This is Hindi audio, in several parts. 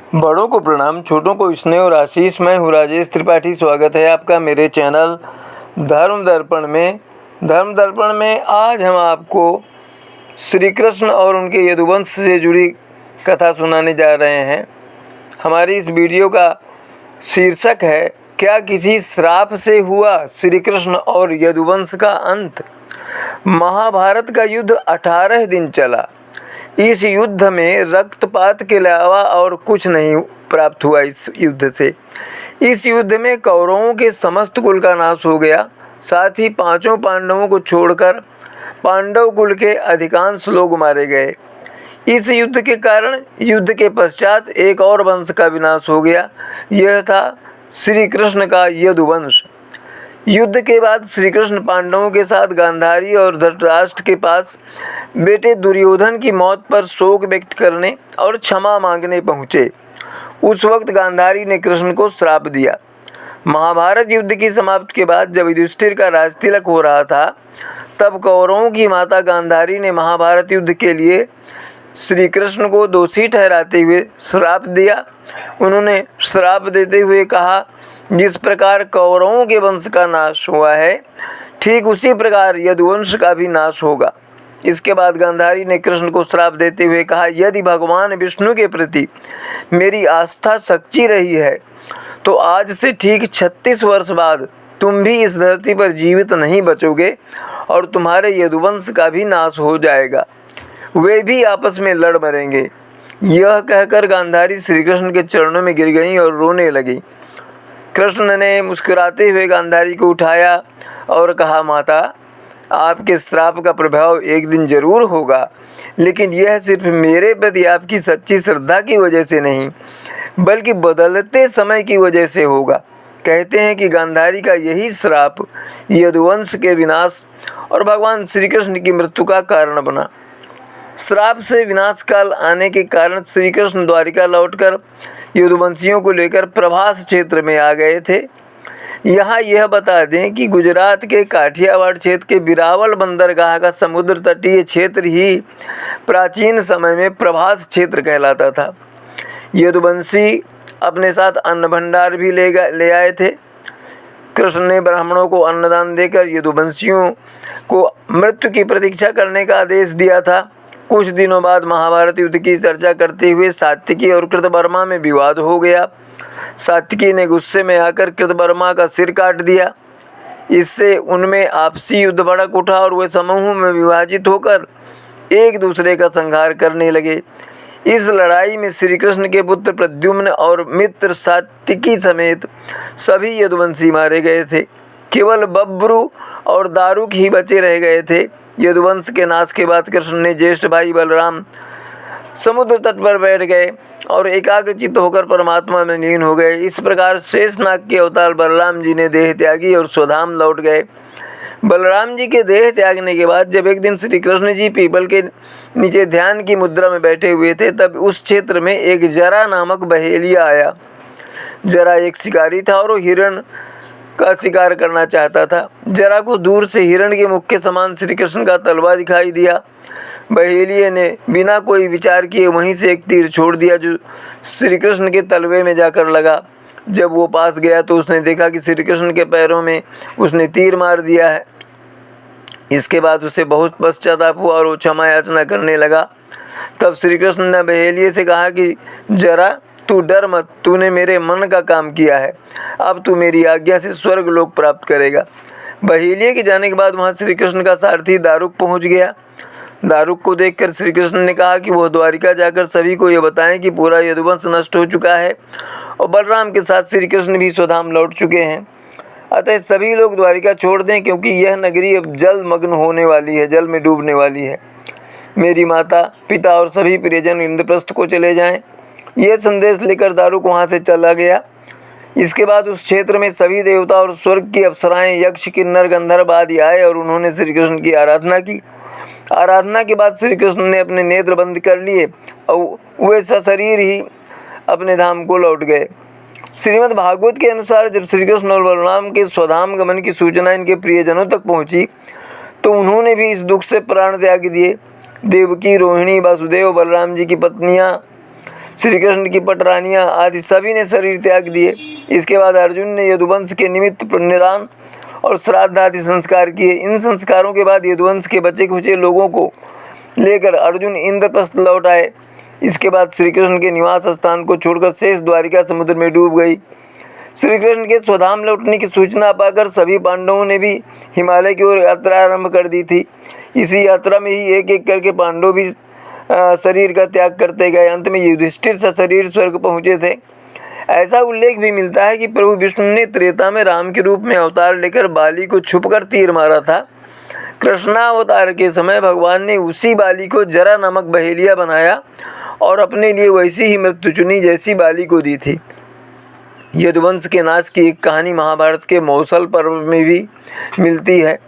बड़ों को प्रणाम, छोटों को स्नेह और आशीष। मैं हूँ राजेश त्रिपाठी। स्वागत है आपका मेरे चैनल धर्म दर्पण में। धर्म दर्पण में आज हम आपको श्री कृष्ण और उनके यदुवंश से जुड़ी कथा सुनाने जा रहे हैं। हमारी इस वीडियो का शीर्षक है, क्या किसी श्राप से हुआ श्री कृष्ण और यदुवंश का अंत। महाभारत का युद्ध 18 दिन चला। इस युद्ध में रक्तपात के अलावा और कुछ नहीं प्राप्त हुआ। इस युद्ध से, इस युद्ध में कौरवों के समस्त कुल का नाश हो गया। साथ ही पांचों पांडवों को छोड़कर पांडव कुल के अधिकांश लोग मारे गए। इस युद्ध के कारण युद्ध के पश्चात एक और वंश का विनाश हो गया। यह था श्री कृष्ण का यदुवंश। युद्ध के बाद श्री कृष्ण पांडवों के साथ गांधारी और धृतराष्ट्र के पास बेटे दुर्योधन की मौत पर शोक व्यक्त करने और क्षमा मांगने पहुँचे। उस वक्त गांधारी ने कृष्ण को श्राप दिया। महाभारत युद्ध की समाप्ति के बाद जब युधिष्ठिर का राजतिलक हो रहा था, तब कौरवों की माता गांधारी ने महाभारत युद्ध के लिए श्री कृष्ण को दोषी ठहराते हुए श्राप दिया। उन्होंने श्राप देते हुए कहा, जिस प्रकार कौरवों के वंश का नाश हुआ है, ठीक उसी प्रकार यदुवंश का भी नाश होगा। इसके बाद गांधारी ने कृष्ण को श्राप देते हुए कहा, यदि भगवान विष्णु के प्रति मेरी आस्था सच्ची रही है तो आज से ठीक 36 वर्ष बाद तुम भी इस धरती पर जीवित नहीं बचोगे और तुम्हारे यदुवंश का भी नाश हो जाएगा। वे भी आपस में लड़ मरेंगे। यह कहकर गांधारी श्री कृष्ण के चरणों में गिर गईं और रोने लगी। कृष्ण ने मुस्कुराते हुए गांधारी को उठाया और कहा, माता, आपके श्राप का प्रभाव एक दिन जरूर होगा, लेकिन यह सिर्फ मेरे प्रति आपकी सच्ची श्रद्धा की वजह से नहीं, बल्कि बदलते समय की वजह से होगा। कहते हैं कि गांधारी का यही श्राप यदुवंश के विनाश और भगवान श्री कृष्ण की मृत्यु का कारण बना। श्राप से विनाश काल आने के कारण श्री कृष्ण द्वारिका लौटकर यदुवंशियों को लेकर प्रभास क्षेत्र में आ गए थे। यहाँ यह बता दें कि गुजरात के काठियावाड़ क्षेत्र के बिरावल बंदरगाह का समुद्र तटीय क्षेत्र ही प्राचीन समय में प्रभास क्षेत्र कहलाता था। यदुवंशी अपने साथ अन्न भंडार भी ले आए थे। कृष्ण ने ब्राह्मणों को अन्नदान देकर यदुवंशियों को मृत्यु की प्रतीक्षा करने का आदेश दिया था। कुछ दिनों बाद महाभारत युद्ध की चर्चा करते हुए सात्विकी और कृतवर्मा में विवाद हो गया। सात्विकी ने गुस्से में आकर कृतवर्मा का सिर काट दिया। इससे उनमें आपसी युद्ध भड़क उठा और वे समूह में विभाजित होकर एक दूसरे का संहार करने लगे। इस लड़ाई में श्री कृष्ण के पुत्र प्रद्युम्न और मित्र सात्विकी समेत सभी यदुवंशी मारे गए थे। केवल बब्रू और दारुक ही बचे रह गए थे। यदुवंश के नाश के बाद कृष्ण ने ज्येष्ठ भाई बलराम समुद्र तट पर बैठ गए और एकाग्रचित्त होकर परमात्मा में लीन हो गए। इस प्रकार शेषनाग के अवतार बलराम जी ने देह त्यागी और स्वधाम लौट गए। बलराम जी के देह त्यागने के बाद जब एक दिन श्री कृष्ण जी पीपल के नीचे ध्यान की मुद्रा में बैठे हुए थे, तब उस क्षेत्र में एक जरा नामक बहेलिया आया। जरा एक शिकारी था और वो हिरण का शिकार करना चाहता था। जरा को दूर से हिरण के मुख के समान श्री कृष्ण का तलवा दिखाई दिया। बहेलिये ने बिना कोई विचार किए वहीं से एक तीर छोड़ दिया, जो श्री कृष्ण के तलवे में जाकर लगा। जब वो पास गया तो उसने देखा कि श्री कृष्ण के पैरों में उसने तीर मार दिया है। इसके बाद उसे बहुत पश्चाताप हुआ और वो क्षमा याचना करने लगा। तब श्री कृष्ण ने बहेलिये से कहा कि जरा तू डर मत, तूने मेरे मन का काम किया है। अब तू मेरी आज्ञा से स्वर्ग लोक प्राप्त करेगा। बहेलिये के जाने के बाद वहाँ श्री कृष्ण का सारथी दारुक पहुँच गया। दारुक को देखकर श्री कृष्ण ने कहा कि वह द्वारिका जाकर सभी को यह बताएं कि पूरा यदुवंश नष्ट हो चुका है और बलराम के साथ श्री कृष्ण भी स्वधाम लौट चुके हैं। अतः सभी लोग द्वारिका छोड़ दें, क्योंकि यह नगरी अब जल मग्न होने वाली है, जल में डूबने वाली है। मेरी माता, पिता और सभी प्रियजन इंद्रप्रस्थ को चले जाएं। यह संदेश लेकर दारुक वहाँ से चला गया। इसके बाद उस क्षेत्र में सभी देवता और स्वर्ग की अप्सराएं, यक्ष, किन्नर, गंधर्व आदि आए और उन्होंने श्री कृष्ण की आराधना की। आराधना के बाद श्री कृष्ण ने अपने नेत्र बंद कर लिए और वे सशरीर ही अपने धाम को लौट गए। श्रीमद् भागवत के अनुसार जब श्री कृष्ण और बलराम के स्वधाम गमन की सूचना इनके प्रियजनों तक पहुंची, तो उन्होंने भी इस दुख से प्राण त्याग दिए। देवकी, रोहिणी, वासुदेव, बलराम जी की पत्नियां श्री कृष्ण की पटरानियाँ आदि सभी ने शरीर त्याग दिए। इसके बाद अर्जुन ने यदुवंश के निमित्त निदान और श्राद्ध आदि संस्कार किए। इन संस्कारों के बाद यदुवंश के बचे खुचे लोगों को लेकर अर्जुन इंद्रप्रस्थ लौट आए। इसके बाद श्री कृष्ण के निवास स्थान को छोड़कर शेष द्वारिका समुद्र में डूब गई। श्री कृष्ण के स्वधाम लौटने की सूचना पाकर सभी पांडवों ने भी हिमालय की ओर यात्रा आरंभ कर दी थी। इसी यात्रा में ही एक एक करके पांडव भी शरीर का त्याग करते गए। अंत में युधिष्ठिर सशरीर स्वर्ग पहुँचे थे। ऐसा उल्लेख भी मिलता है कि प्रभु विष्णु ने त्रेता में राम के रूप में अवतार लेकर बाली को छुपकर तीर मारा था। कृष्णावतार के समय भगवान ने उसी बाली को जरा नामक बहेलिया बनाया और अपने लिए वैसी ही मृत्यु चुनी जैसी बाली को दी थी। यदुवंश के नाश की एक कहानी महाभारत के मौसल पर्व में भी मिलती है।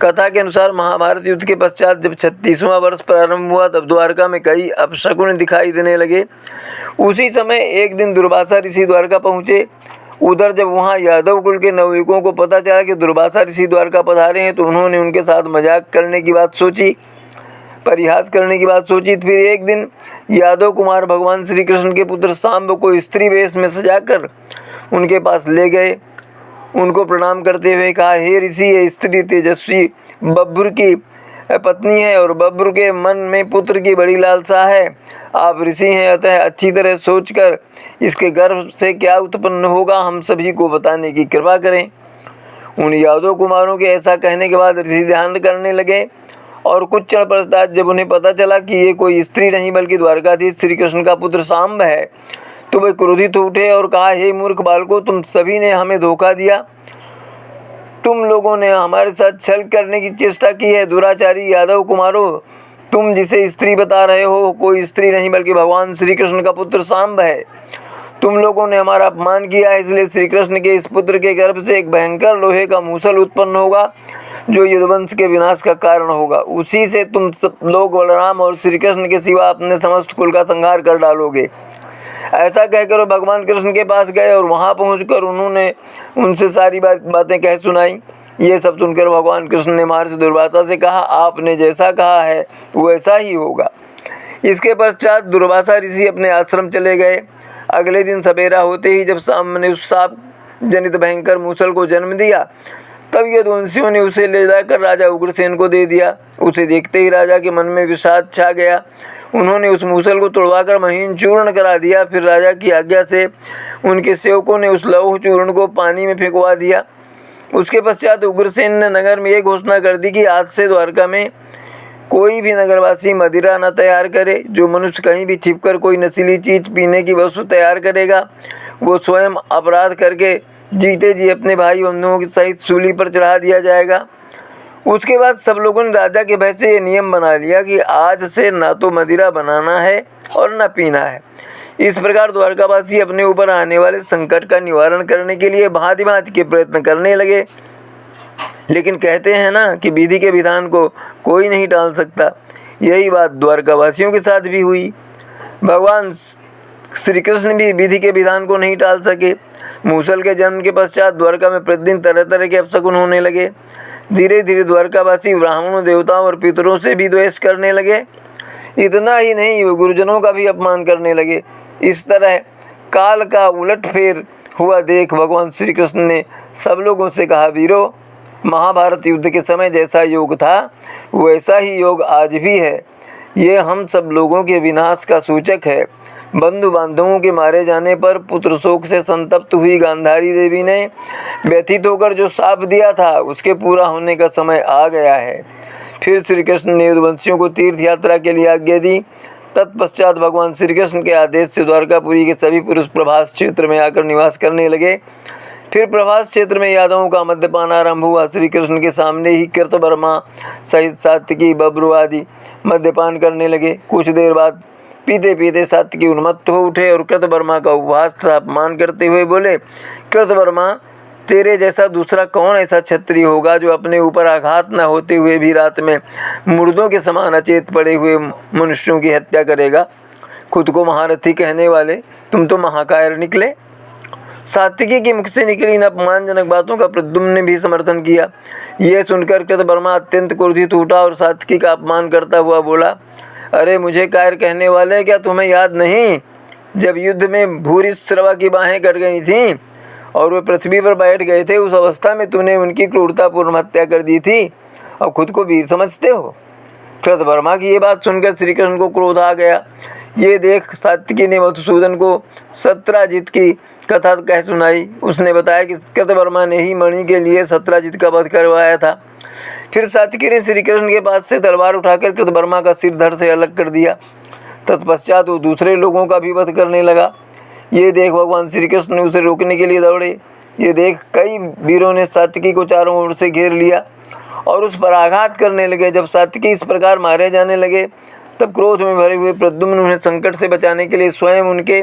कथा के अनुसार महाभारत युद्ध के पश्चात जब 36वां वर्ष प्रारंभ हुआ तब द्वारका में कई अपशकुन दिखाई देने लगे। उसी समय एक दिन दुर्वासा ऋषि द्वारका पहुँचे। उधर जब वहाँ यादव कुल के नवयुवकों को पता चला कि दुर्वासा ऋषि द्वारका पधारे हैं तो उन्होंने उनके साथ मजाक करने की बात सोची, परिहास करने की बात सोची। फिर एक दिन यादव कुमार भगवान श्री कृष्ण के पुत्र सांब को स्त्री वेश में सजाकर उनके पास ले गए। उनको प्रणाम करते हुए कहा, हे ऋषि, ये स्त्री तेजस्वी बब्र की पत्नी है और बब्र के मन में पुत्र की बड़ी लालसा है। आप ऋषि हैं, अतः अच्छी तरह सोचकर इसके गर्भ से क्या उत्पन्न होगा हम सभी को बताने की कृपा करें। उन यादव कुमारों के ऐसा कहने के बाद ऋषि ध्यान करने लगे और कुछ क्षण पश्चात जब उन्हें पता चला कि ये कोई स्त्री नहीं बल्कि द्वारकाधीश श्री कृष्ण का पुत्र सांब है तो वे क्रोधित उठे और कहा, हे मूर्ख बालकों, तुम सभी ने हमें धोखा दिया। तुम लोगों ने हमारे साथ छल करने की चेष्टा की है। दुराचारी यादव कुमारों, तुम जिसे स्त्री बता रहे हो कोई स्त्री नहीं बल्कि भगवान श्री कृष्ण का पुत्र सांब है। तुम लोगों ने हमारा अपमान किया है, इसलिए श्री कृष्ण के इस पुत्र के गर्भ से एक भयंकर लोहे का मूसल उत्पन्न होगा जो यदुवंश के विनाश का कारण होगा। उसी से तुम सब लोग बलराम और श्री कृष्ण के सिवा अपने समस्त कुल का संहार कर डालोगे। ऐसा कहकर भगवान कृष्ण के पास गए और वहां पहुंचकर उन्होंने उनसे सारी बातें कह सुनाई। ये सब सुनकर भगवान कृष्ण ने महर्षि दुर्वासा से कहा, आपने जैसा कहा है वैसा ही होगा। इसके पश्चात दुर्वासा ऋषि अपने आश्रम चले गए। अगले दिन सवेरा होते ही जब सांब ने उस सांप जनित भयंकर मूसल को जन्म दिया तब यदुवंशियों ने उसे ले जाकर राजा उग्रसेन को दे दिया। उसे देखते ही राजा के मन में विषाद छा गया। उन्होंने उस मूसल को तोड़वाकर महीन चूर्ण करा दिया। फिर राजा की आज्ञा से उनके सेवकों ने उस लौह चूर्ण को पानी में फेंकवा दिया। उसके पश्चात उग्रसेन ने नगर में ये घोषणा कर दी कि आज से द्वारका में कोई भी नगरवासी मदिरा न तैयार करे। जो मनुष्य कहीं भी छिपकर कोई नशीली चीज पीने की वस्तु तैयार करेगा वो स्वयं अपराध करके जीते जी अपने भाई बंधुओं के सहित सूली पर चढ़ा दिया जाएगा। उसके बाद सब लोगों ने राजा के भय से ये नियम बना लिया कि आज से ना तो मदिरा बनाना है और न पीना है। इस प्रकार द्वारकावासी अपने ऊपर आने वाले संकट का निवारण करने के लिए भांति भांति के प्रयत्न करने लगे। लेकिन कहते हैं ना कि विधि के विधान को कोई नहीं टाल सकता। यही बात द्वारकावासियों के साथ भी हुई। भगवान श्री कृष्ण भी विधि के विधान को नहीं टाल सके। मूसल के जन्म के पश्चात द्वारका में प्रतिदिन तरह तरह के अपशकुन होने लगे। धीरे धीरे द्वारकावासी ब्राह्मणों, देवताओं और पितरों से भी द्वेष करने लगे। इतना ही नहीं, वे गुरुजनों का भी अपमान करने लगे। इस तरह काल का उलटफेर हुआ देख भगवान श्री कृष्ण ने सब लोगों से कहा, वीरों, महाभारत युद्ध के समय जैसा योग था वैसा ही योग आज भी है। ये हम सब लोगों के विनाश का सूचक है। बंधु बांधवों के मारे जाने पर पुत्र शोक से संतप्त हुई गांधारी देवी ने व्यथित होकर जो शाप दिया था उसके पूरा होने का समय आ गया है। फिर श्री कृष्ण ने यदुवंशियों को तीर्थ यात्रा के लिए आज्ञा दी। तत्पश्चात भगवान श्री कृष्ण के आदेश से द्वारकापुरी के सभी पुरुष प्रभास क्षेत्र में आकर निवास करने लगे। फिर प्रभास क्षेत्र में यादवों का मद्यपान आरंभ हुआ। श्री कृष्ण के सामने ही कृतवर्मा सहित सात्विकी, बब्रू आदि मद्यपान करने लगे। कुछ देर बाद पीते पीते सात्विकी उन्मत्त हो उठे और कृतवर्मा का उपहास तथा अपमान करते हुए बोले, कृतवर्मा, तेरे जैसा दूसरा कौन ऐसा क्षत्रिय होगा जो अपने ऊपर आघात न होते हुए भी रात में मुर्दों के समान अचेत पड़े हुए मनुष्यों की हत्या करेगा। खुद को महारथी कहने वाले तुम तो महाकायर निकले। सात्विकी के मुख से निकली इन अपमानजनक बातों का प्रद्युम्न ने भी समर्थन किया। यह सुनकर कृतवर्मा अत्यंत क्रोधित उठा और सात्विकी का अपमान करता हुआ बोला, अरे मुझे कायर कहने वाले, क्या तुम्हें याद नहीं जब युद्ध में भूरिश्रवा की बाहें कट गई थीं और वे पृथ्वी पर बैठ गए थे, उस अवस्था में तूने उनकी क्रूरतापूर्ण हत्या कर दी थी और खुद को वीर समझते हो। कृतवर्मा की ये बात सुनकर श्री कृष्ण को क्रोध आ गया। ये देख सात्विकी ने मधुसूदन को सत्राजित की कथा कह सुनाई। उसने बताया कि कृतवर्मा ने ही मणि के लिए सत्राजित का वध करवाया था। फिर सात्विकी ने श्री कृष्ण के पास से तलवार उठाकर कृतवर्मा का सिर धड़ से अलग कर दिया। तत्पश्चात वो दूसरे लोगों का भी वध करने लगा। ये देख भगवान श्री कृष्ण ने उसे रोकने के लिए दौड़े। ये देख कई वीरों ने सात्विकी को चारों ओर से घेर लिया और उस पर आघात करने लगे। जब सात्विकी इस प्रकार मारे जाने लगे, तब क्रोध में भरे हुए प्रद्युम्न उन्हें संकट से बचाने के लिए स्वयं उनके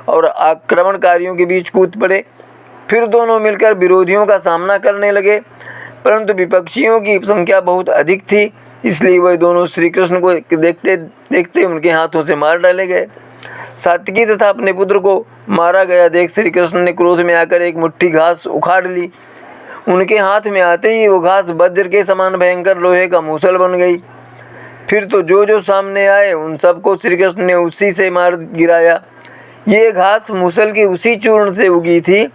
और आक्रमणकारियों के बीच कूद पड़े। फिर दोनों मिलकर विरोधियों का सामना करने लगे, परंतु विपक्षियों की संख्या बहुत अधिक थी, इसलिए वह दोनों श्री कृष्ण को देखते देखते उनके हाथों से मार डाले गए। सात्विकी तथा अपने पुत्र को मारा गया देख श्री कृष्ण ने क्रोध में आकर एक मुट्ठी घास उखाड़ ली। उनके हाथ में आते ही वो घास वज्र के समान भयंकर लोहे का मूसल बन गई। फिर तो जो सामने आए उन सबको श्री कृष्ण ने उसी से मार गिराया। ये घास मूसल की उसी चूर्ण से उगी थी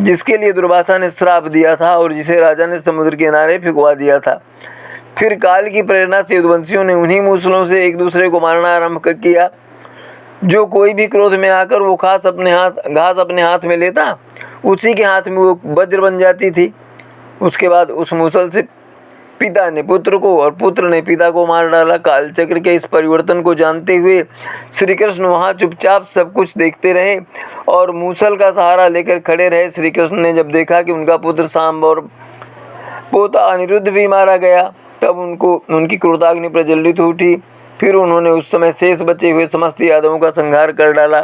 जिसके लिए दुर्वासा ने श्राप दिया था और जिसे राजा ने समुद्र के किनारे फिकवा दिया था। फिर काल की प्रेरणा से यदुवंशियों ने उन्हीं मूसलों से एक दूसरे को मारना आरंभ किया। जो कोई भी क्रोध में आकर वो घास अपने हाथ में लेता, उसी के हाथ में वो वज्र बन जाती थी। उसके बाद उस मूसल से पिता ने पुत्र को और पुत्र ने पिता को मार डाला। कालचक्र के इस परिवर्तन को जानते हुए श्री कृष्ण वहाँ चुपचाप सब कुछ देखते रहे और मूसल का सहारा लेकर खड़े रहे। श्री कृष्ण ने जब देखा कि उनका पुत्र सांब और पोता अनिरुद्ध भी मारा गया, तब उनकी क्रोधाग्नि प्रज्वलित उठी। फिर उन्होंने उस समय शेष बचे हुए समस्त यादवों का संहार कर डाला।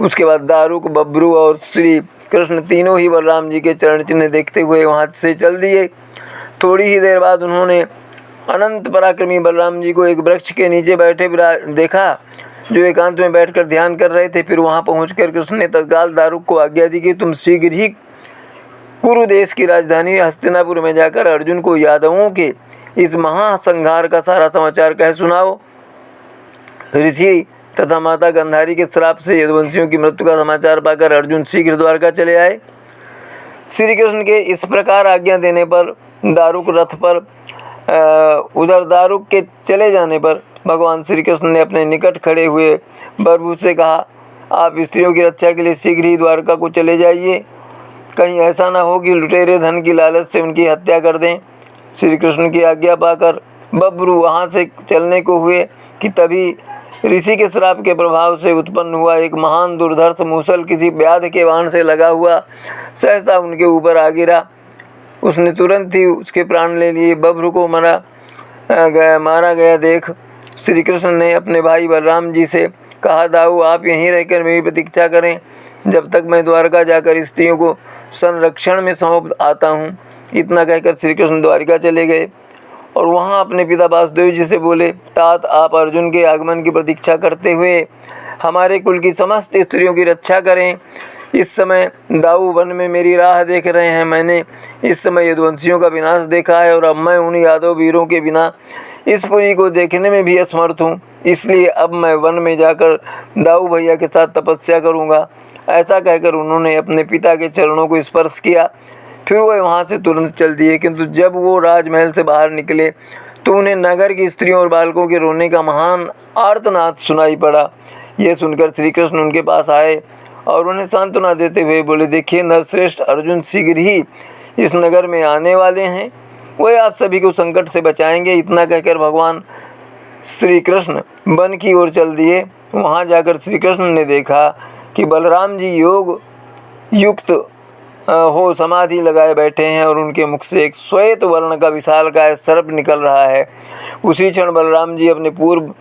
उसके बाद दारुक, बब्रू और श्री कृष्ण तीनों ही बलराम जी के चरण चिन्ह देखते हुए वहाँ से चल दिए। थोड़ी ही देर बाद उन्होंने अनंत पराक्रमी बलराम जी को एक वृक्ष के नीचे बैठे देखा, जो एकांत में बैठकर ध्यान कर रहे थे। फिर वहां पहुंचकर कृष्ण ने तत्काल दारुक को आज्ञा दी कि तुम शीघ्र ही कुरु देश की राजधानी हस्तिनापुर में जाकर अर्जुन को यादवों के इस महासंहार का सारा समाचार कह सुनाओ। ऋषि तथा माता गंधारी के श्राप से यदुवंशियों की मृत्यु का समाचार पाकर अर्जुन शीघ्र द्वारका चले आए। श्री कृष्ण के इस प्रकार आज्ञा देने पर दारुक रथ पर उधर दारुक के चले जाने पर भगवान श्री कृष्ण ने अपने निकट खड़े हुए बरभूत से कहा, आप स्त्रियों की रक्षा के लिए शीघ्र ही द्वारका को चले जाइए। कहीं ऐसा ना हो कि लुटेरे धन की लालच से उनकी हत्या कर दें। श्री कृष्ण की आज्ञा पाकर बब्रू वहाँ से चलने को हुए कि तभी ऋषि के श्राप के प्रभाव से उत्पन्न हुआ एक महान दुर्धर्ष मूसल किसी व्याध के बाण से लगा हुआ सहसा उनके ऊपर आ गिरा। उसने तुरंत ही उसके प्राण ले लिए। बब्रू को मारा गया देख श्री कृष्ण ने अपने भाई बलराम जी से कहा, दाऊ आप यहीं रहकर मेरी प्रतीक्षा करें जब तक मैं द्वारका जाकर स्त्रियों को संरक्षण में सौंप आता हूँ। इतना कहकर श्री कृष्ण द्वारिका चले गए और वहाँ अपने पिता वासुदेव जी से बोले, तात आप अर्जुन के आगमन की प्रतीक्षा करते हुए हमारे कुल की समस्त स्त्रियों की रक्षा करें। इस समय दाऊ वन में मेरी राह देख रहे हैं। मैंने इस समय यदुवंशियों का विनाश देखा है और अब मैं उन यादव वीरों के बिना इस पुरी को देखने में भी असमर्थ हूँ। इसलिए अब मैं वन में जाकर दाऊ भैया के साथ तपस्या करूँगा। ऐसा कहकर उन्होंने अपने पिता के चरणों को स्पर्श किया। फिर वह वहाँ से तुरंत चल दिए। किंतु जब वो राजमहल से बाहर निकले तो उन्हें नगर की स्त्रियों और बालकों के रोने का महान आर्तनाद सुनाई पड़ा। यह सुनकर श्री कृष्ण उनके पास आए और उन्हें सांत्वना देते हुए बोले, देखिए नरश्रेष्ठ अर्जुन शीघ्र ही इस नगर में आने वाले हैं, वह आप सभी को संकट से बचाएंगे। इतना कहकर भगवान श्री कृष्ण वन की ओर चल दिए। वहाँ जाकर श्री कृष्ण ने देखा कि बलराम जी योग युक्त हो समाधि लगाए बैठे हैं और उनके मुख से एक श्वेत वर्ण का विशालकाय सर्प निकल रहा है। उसी क्षण बलराम जी अपने पूर्व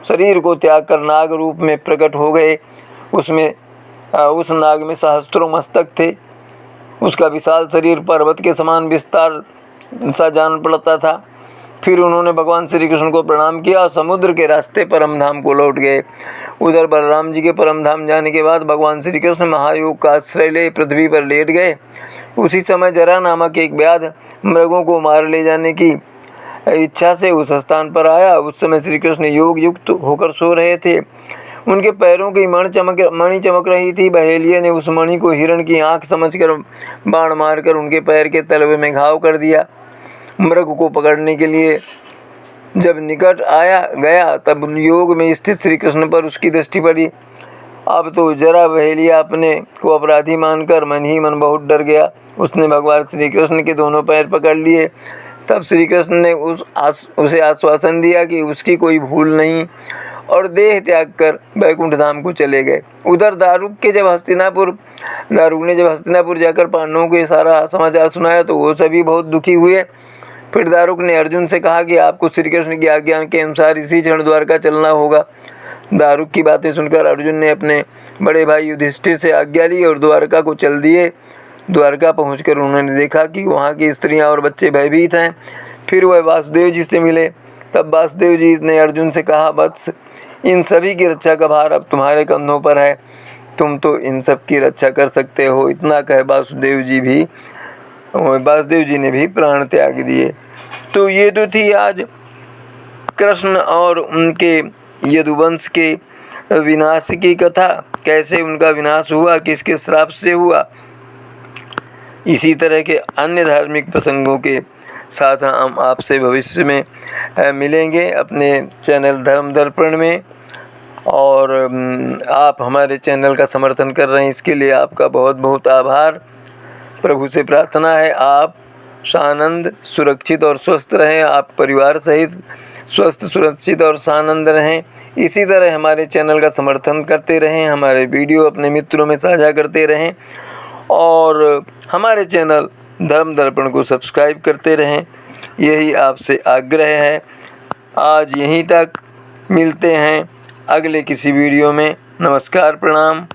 शरीर को त्याग कर नाग रूप में प्रकट हो गए। उस नाग में सहस्त्रों मस्तक थे। उसका विशाल शरीर पर्वत के समान विस्तार सा जान पड़ता था। फिर उन्होंने भगवान श्री कृष्ण को प्रणाम किया और समुद्र के रास्ते परमधाम को लौट गए। उधर बलराम जी के परमधाम जाने के बाद भगवान श्री कृष्ण महायोग का आश्रय ले पृथ्वी पर लेट गए। उसी समय जरा नामक एक व्याध मृगों को मार ले जाने की इच्छा से उस स्थान पर आया। उस समय श्री कृष्ण योग युक्त होकर सो रहे थे। उनके पैरों की मणि चमक रही थी। बहेलिये ने उस मणि को हिरण की आँख समझकर बाण मारकर उनके पैर के तलवे में घाव कर दिया। मृग को पकड़ने के लिए जब निकट आया गया तब योग में स्थित श्री कृष्ण पर उसकी दृष्टि पड़ी। अब तो जरा बहेलिया अपने को अपराधी मानकर मन ही मन बहुत डर गया। उसने भगवान श्री कृष्ण के दोनों पैर पकड़ लिए। तब श्री कृष्ण ने उसे आश्वासन दिया कि उसकी कोई भूल नहीं और देह त्याग कर वैकुंठ धाम को चले गए। उधर दारुक ने जब हस्तिनापुर जाकर पांडवों को ये सारा समाचार सुनाया तो वो सभी बहुत दुखी हुए। फिर दारुक ने अर्जुन से कहा कि आपको श्री कृष्ण की आज्ञा के अनुसार इसी क्षण द्वारका चलना होगा। दारुक की बातें सुनकर अर्जुन ने अपने बड़े भाई युधिष्ठिर से आज्ञा ली और द्वारका को चल दिए। द्वारका पहुंचकर उन्होंने देखा कि वहां की स्त्रियां और बच्चे भयभीत हैं। फिर वह वासुदेव जी से मिले। तब वासुदेव जी ने अर्जुन से कहा, वत्स, इन सभी की रक्षा का भार अब तुम्हारे कंधों पर है, तुम तो इन सब की रक्षा कर सकते हो। इतना कह वासुदेव जी ने भी प्राण त्याग दिए। तो ये तो थी आज कृष्ण और उनके यदुवंश के विनाश की कथा। कैसे उनका विनाश हुआ, किसके श्राप से हुआ। इसी तरह के अन्य धार्मिक प्रसंगों के साथ हम आपसे भविष्य में मिलेंगे अपने चैनल धर्म दर्पण में। और आप हमारे चैनल का समर्थन कर रहे हैं, इसके लिए आपका बहुत बहुत आभार। प्रभु से प्रार्थना है आप सानंद, सुरक्षित और स्वस्थ रहें। आप परिवार सहित स्वस्थ, सुरक्षित और सानंद रहें। इसी तरह हमारे चैनल का समर्थन करते रहें, हमारे वीडियो अपने मित्रों में साझा करते रहें और हमारे चैनल धर्म दर्पण को सब्सक्राइब करते रहें। यही आपसे आग्रह है। आज यहीं तक, मिलते हैं अगले किसी वीडियो में। नमस्कार, प्रणाम।